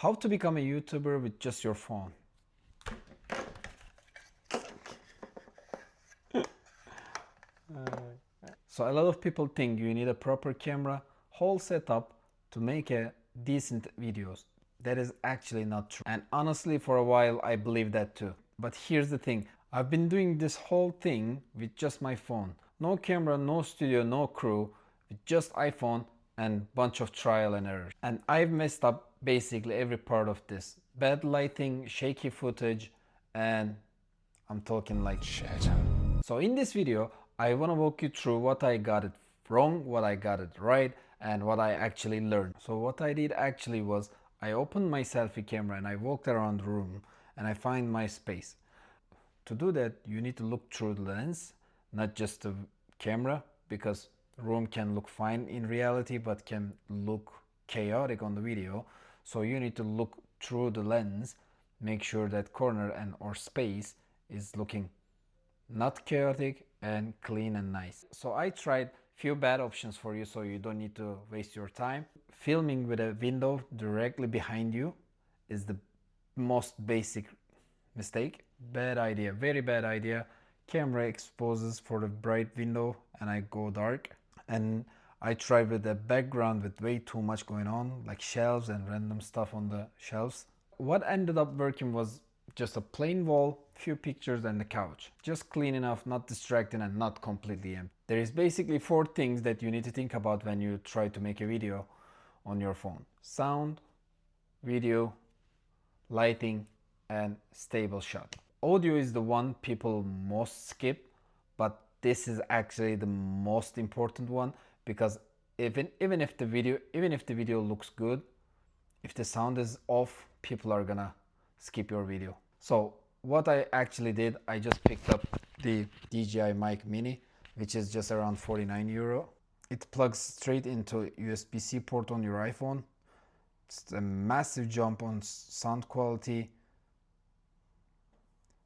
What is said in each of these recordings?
How to become a YouTuber with just your phone. So a lot of people think you need a proper camera, whole setup to make a decent videos. That is actually not true. And honestly, for a while, I believed that too. But here's the thing. I've been doing this whole thing with just my phone. No camera, no studio, no crew, with just iPhone and bunch of trial and error. And I've messed up basically every part of this. Bad lighting, shaky footage, and I'm talking like shit. So in this video, I want to walk you through what I got it wrong, what I got it right, and what I actually learned. So what I did actually was I opened my selfie camera and I walked around the room and I find my space. To do that, you need to look through the lens, not just the camera, because the room can look fine in reality but can look chaotic on the video. So you need to look through the lens, make sure that corner and or space is looking not chaotic and clean and nice. So I tried few bad options for you so you don't need to waste your time. Filming with a window directly behind you is the most basic mistake. Bad idea, very bad idea. Camera exposes for the bright window and I go dark. And I tried with a background with way too much going on, like shelves and random stuff on the shelves. What ended up working was just a plain wall, few pictures and the couch. Just clean enough, not distracting and not completely empty. There is basically 4 things that you need to think about when you try to make a video on your phone. Sound, video, lighting, and stable shot. Audio is the one people most skip, but this is actually the most important one because even if the video looks good, if the sound is off, people are gonna skip your video. So what I actually did, I just picked up the DJI Mic Mini, which is just around 49 euro. It plugs straight into USB-C port on your iPhone. It's a massive jump on sound quality.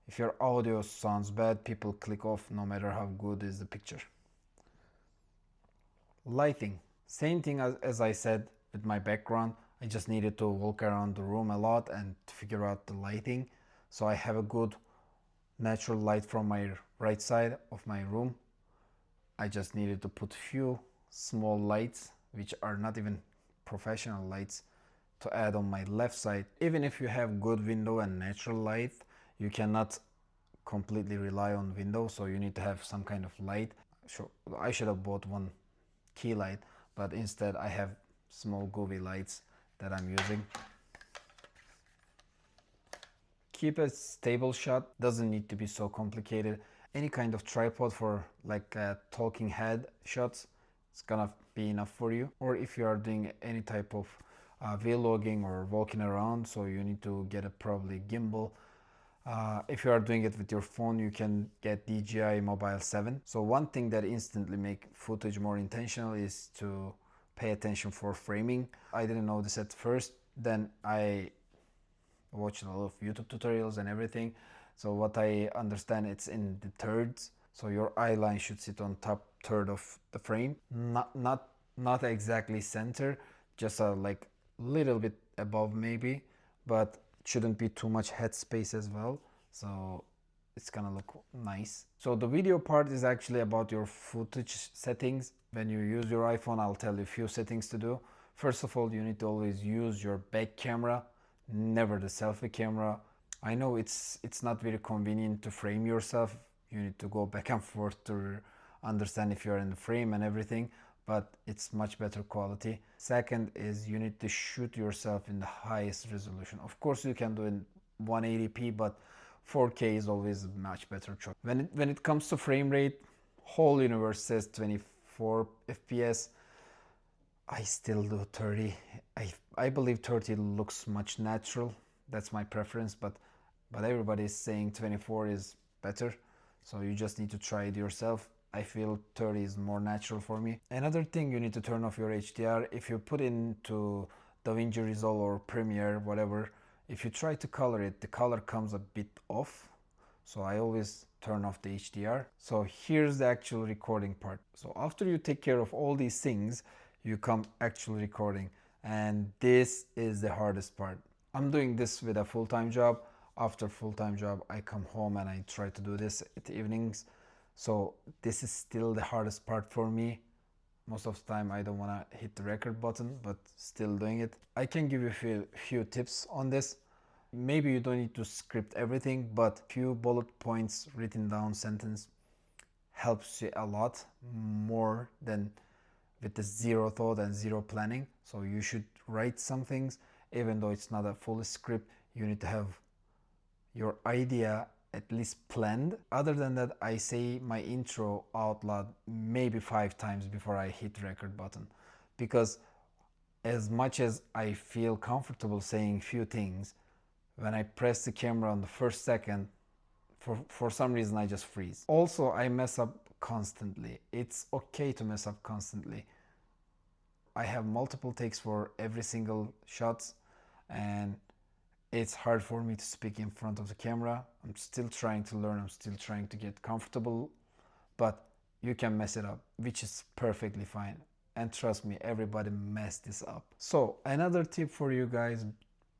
If your audio sounds bad, people click off no matter how good is the picture. Lighting, same thing as I said with my background. I just needed to walk around the room a lot and figure out the lighting. So I have a good natural light from my right side of my room. I just needed to put few small lights, which are not even professional lights, to add on my left side. Even if you have good window and natural light, you cannot completely rely on window, so you need to have some kind of light. Sure, I should have bought one key light, but instead I have small goofy lights that I'm using. Keep a stable shot, doesn't need to be so complicated. Any kind of tripod for like talking head shots, it's gonna be enough for you. Or if you are doing any type of vlogging or walking around, so you need to get a probably gimbal. If you are doing it with your phone, you can get DJI Mobile 7. So one thing that instantly make footage more intentional is to pay attention for framing. I didn't know this at first, then I watched a lot of YouTube tutorials and everything. So what I understand, it's in the thirds. So your eye line should sit on top third of the frame, not exactly center, just a like little bit above maybe, but shouldn't be too much headspace as well, so it's gonna look nice. So the video part is actually about your footage settings. When you use your iPhone, I'll tell you a few settings to do. First of all, you need to always use your back camera, never the selfie camera. I know it's not very convenient to frame yourself. You need to go back and forth to understand if you're in the frame and everything, but it's much better quality. Second is you need to shoot yourself in the highest resolution. Of course you can do in 180p, but 4K is always a much better choice. When it comes to frame rate, whole universe says 24 FPS. I still do 30. I believe 30 looks much natural. That's my preference, but everybody is saying 24 is better. So you just need to try it yourself. I feel 30 is more natural for me. Another thing, you need to turn off your HDR. If you put into DaVinci Resolve or Premiere, whatever, if you try to color it, the color comes a bit off. So I always turn off the HDR. So here's the actual recording part. So after you take care of all these things, you come actual recording. And this is the hardest part. I'm doing this with a full-time job. After full-time job, I come home and I try to do this at the evenings. So this is still the hardest part for me. Most of the time I don't want to hit the record button, but still doing it. I can give you a few tips on this. Maybe you don't need to script everything, but few bullet points written down sentence helps you a lot more than with the zero thought and zero planning. So you should write some things, even though it's not a full script. You need to have your idea at least planned. Other than that, I say my intro out loud maybe 5 times before I hit record button, because as much as I feel comfortable saying few things, when I press the camera on the first second, for some reason I just freeze. Also, I mess up constantly. It's okay to mess up constantly. I have multiple takes for every single shots, and it's hard for me to speak in front of the camera. I'm still trying to learn, I'm still trying to get comfortable, but you can mess it up, which is perfectly fine. And trust me, everybody messed this up. So another tip for you guys,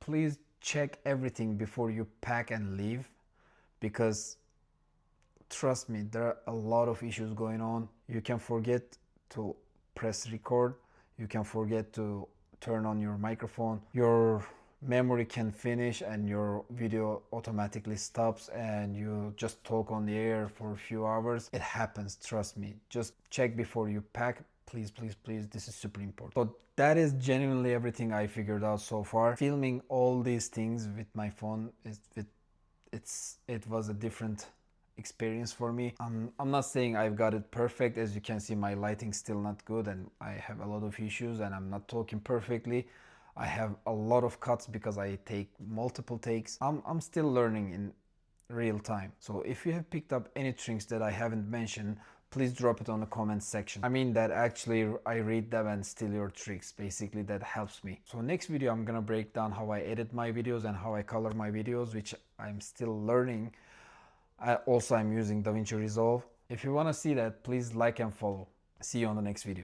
please check everything before you pack and leave, because trust me, there are a lot of issues going on. You can forget to press record, you can forget to turn on your microphone, your memory can finish and your video automatically stops and you just talk on the air for a few hours. It happens, trust me. Just check before you pack, please, please, please. This is super important. So that is genuinely everything I figured out so far. Filming all these things with my phone it was a different experience for me. I'm not saying I've got it perfect. As you can see, my lighting's still not good and I have a lot of issues and I'm not talking perfectly. I have a lot of cuts because I take multiple takes. I'm still learning in real time. So if you have picked up any tricks that I haven't mentioned, please drop it on the comments section. I mean that actually I read them and steal your tricks. Basically that helps me. So next video I'm gonna break down how I edit my videos and how I color my videos, which I'm still learning. Also I'm using DaVinci Resolve. If you want to see that, please like and follow. See you on the next video.